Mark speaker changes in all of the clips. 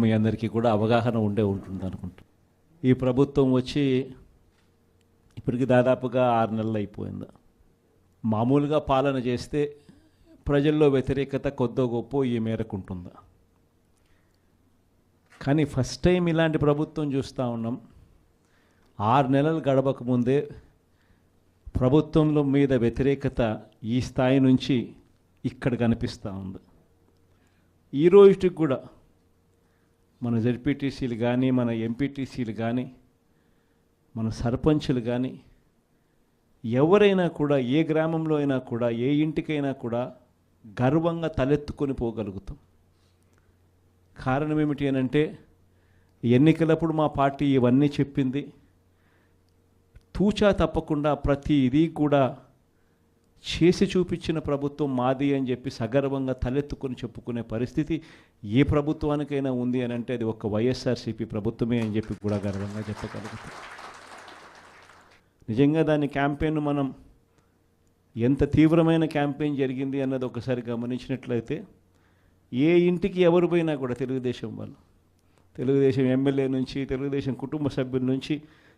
Speaker 1: మీ అందరికీ కూడా అవగాహన ఉంటుంది అనుకుంటా. ఈ ప్రభుత్వం వచ్చి ఇప్పటికి దాదాపుగా 6 నెలలు అయిపోయింది. మామూలుగా పాలన చేస్తే ప్రజల్లో వ్యతిరేకత కొద్దో గొప్ప ఈ మేరకు ఉంటుందా, కానీ ఫస్ట్ టైం ఇలాంటి ప్రభుత్వం చూస్తూ ఉన్నాం. 6 నెలలు గడవక ముందే ప్రభుత్వంలో మీద వ్యతిరేకత ఈ స్థాయి నుంచి ఇక్కడ కనిపిస్తూ ఉంది. ఈ రోజుకి కూడా మన జెడ్పీటీసీలు కానీ, మన ఎంపీటీసీలు కానీ, మన సర్పంచులు కానీ, ఎవరైనా కూడా ఏ గ్రామంలో అయినా కూడా, ఏ ఇంటికైనా కూడా గర్వంగా తలెత్తుకొని పోగలుగుతాం. కారణం ఏమిటి అనంటే, ఎన్నికలప్పుడు మా పార్టీ ఇవన్నీ చెప్పింది, తూచా తప్పకుండా ప్రతి ఇది కూడా చేసి చూపించిన ప్రభుత్వం మాది అని చెప్పి సగర్వంగా తలెత్తుకొని చెప్పుకునే పరిస్థితి ఏ ప్రభుత్వానికైనా ఉంది అని అంటే అది ఒక వైఎస్ఆర్సీపీ ప్రభుత్వమే అని చెప్పి కూడా గర్వంగా చెప్పగలుగుతాం. నిజంగా దాని క్యాంపెయిన్ మనం ఎంత తీవ్రమైన క్యాంపెయిన్ జరిగింది అన్నది ఒకసారి గమనించినట్లయితే, ఏ ఇంటికి ఎవరు పోయినా కూడా తెలుగుదేశం వాళ్ళు, తెలుగుదేశం ఎమ్మెల్యే నుంచి, తెలుగుదేశం కుటుంబ సభ్యుల నుంచి,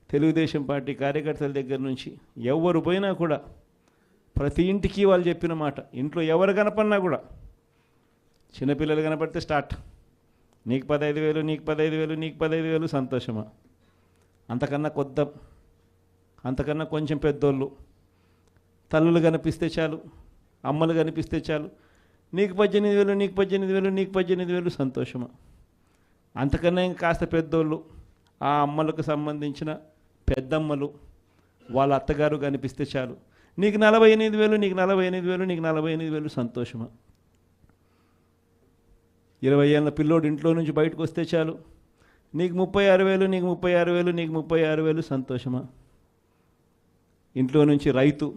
Speaker 1: తెలుగుదేశం పార్టీ కార్యకర్తల దగ్గర నుంచి ఎవరు పోయినా కూడా ప్రతి ఇంటికి వాళ్ళు చెప్పిన మాట, ఇంట్లో ఎవరు కనపడినా కూడా, చిన్నపిల్లలు కనపడితే స్టార్ట్, నీకు 15,000, నీకు 15,000, నీకు 15,000, సంతోషమా? అంతకన్నా కొద్దాం, అంతకన్నా కొంచెం పెద్దోళ్ళు, తల్లులు కనిపిస్తే చాలు, అమ్మలు కనిపిస్తే చాలు, నీకు 18,000, నీకు 18,000, నీకు 18,000, సంతోషమా? అంతకన్నా ఇంకా కాస్త పెద్దోళ్ళు, ఆ అమ్మలకు సంబంధించిన పెద్దమ్మలు, వాళ్ళ అత్తగారు కనిపిస్తే చాలు, నీకు 48,000, నీకు 48,000, నీకు 48,000, సంతోషమా? 20 ఏళ్ళ పిల్లోడు ఇంట్లో నుంచి బయటకు వస్తే చాలు, నీకు 36,000, నీకు 36,000, నీకు 36,000, సంతోషమా? ఇంట్లో నుంచి రైతు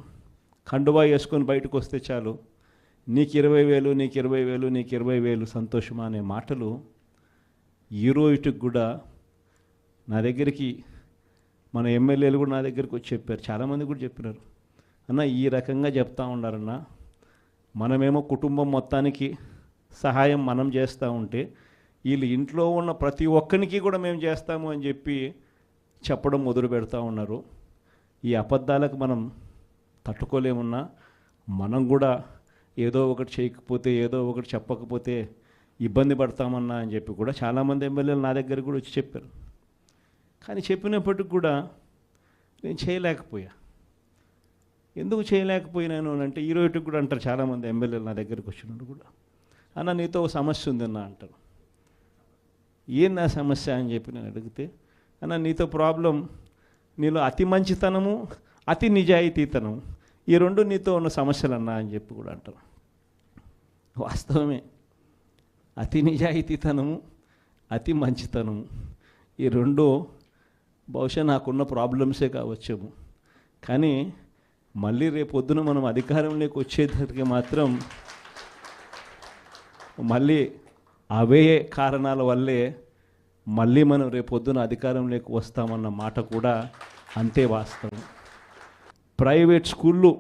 Speaker 1: కండువా వేసుకొని బయటకు వస్తే చాలు, నీకు 20,000, నీకు 20,000, నీకు 20,000, సంతోషమా అనే మాటలు ఈ రోజుకి కూడా నా దగ్గరికి మన ఎమ్మెల్యేలు కూడా నా దగ్గరికి వచ్చి చెప్పారు, చాలామంది కూడా చెప్పినారు, అన్న ఈ రకంగా చెప్తా ఉన్నారన్న, మనమేమో కుటుంబం మొత్తానికి సహాయం మనం చేస్తూ ఉంటే వీళ్ళు ఇంట్లో ఉన్న ప్రతి ఒక్కరికి కూడా మేము చేస్తాము అని చెప్పి చెప్పడం మొదలు పెడతా ఉన్నారు. ఈ అబద్ధాలకు మనం తట్టుకోలేమున్నా, మనం కూడా ఏదో ఒకటి చేయకపోతే, ఏదో ఒకటి చెప్పకపోతే ఇబ్బంది పడతామన్నా అని చెప్పి కూడా చాలామంది ఎమ్మెల్యేలు నా దగ్గర కూడా వచ్చి చెప్పారు. కానీ చెప్పినప్పటికి కూడా నేను చేయలేకపోయా. ఎందుకు చేయలేకపోయినాను అని అంటే, ఈ రోజుకి కూడా అంటారు చాలామంది ఎమ్మెల్యేలు నా దగ్గరికి వచ్చినప్పుడు కూడా, అన్న నీతో ఒక సమస్య ఉందన్న అంటారు. ఏం నా సమస్య అని చెప్పి నేను అడిగితే, అన్న నీతో ప్రాబ్లం, నీలో అతి మంచితనము, అతి నిజాయితీతనం, ఈ రెండు నీతో ఉన్న సమస్యలు అన్నా అని చెప్పి కూడా అంటారు. వాస్తవమే, అతి నిజాయితీతనము, అతి మంచితనము, ఈ రెండు బహుశా నాకున్న ప్రాబ్లమ్సే కావచ్చేమో. కానీ మళ్ళీ రేపొద్దున మనం అధికారంలోకి వచ్చేసరికి మాత్రం మళ్ళీ అవే కారణాల వల్లే మళ్ళీ మనం రేపొద్దున అధికారంలోకి వస్తామన్న మాట కూడా అంతే వాస్తవం. ప్రైవేట్ స్కూళ్ళు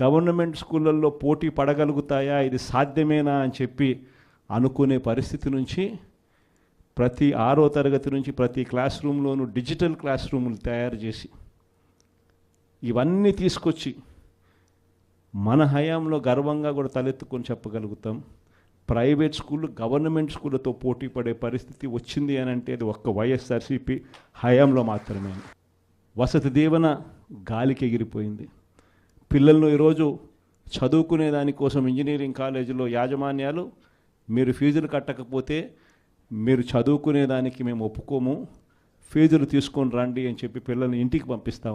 Speaker 1: గవర్నమెంట్ స్కూళ్ళల్లో పోటీ పడగలుగుతాయా, ఇది సాధ్యమేనా అని చెప్పి అనుకునే పరిస్థితి నుంచి ప్రతి 6వ తరగతి నుంచి ప్రతి క్లాస్ రూమ్లోనూ డిజిటల్ క్లాస్ రూములు తయారు చేసి ఇవన్నీ తీసుకొచ్చి మన హయాంలో గర్వంగా కూడా తలెత్తుకొని చెప్పగలుగుతాం. ప్రైవేట్ స్కూళ్ళు గవర్నమెంట్ స్కూళ్ళతో పోటీ పడే పరిస్థితి వచ్చింది అని అంటే అది ఒక్క వైఎస్ఆర్సీపీ హయాంలో మాత్రమే. వసతి దీవెన గాలికి ఎగిరిపోయింది. పిల్లలను ఈరోజు చదువుకునే దానికోసం ఇంజనీరింగ్ కాలేజీలో యాజమాన్యాలు, మీరు ఫీజులు కట్టకపోతే మీరు చదువుకునేదానికి మేము ఒప్పుకోము, ఫీజులు తీసుకొని రండి అని చెప్పి పిల్లల్ని ఇంటికి పంపిస్తూ ఉన్నారు.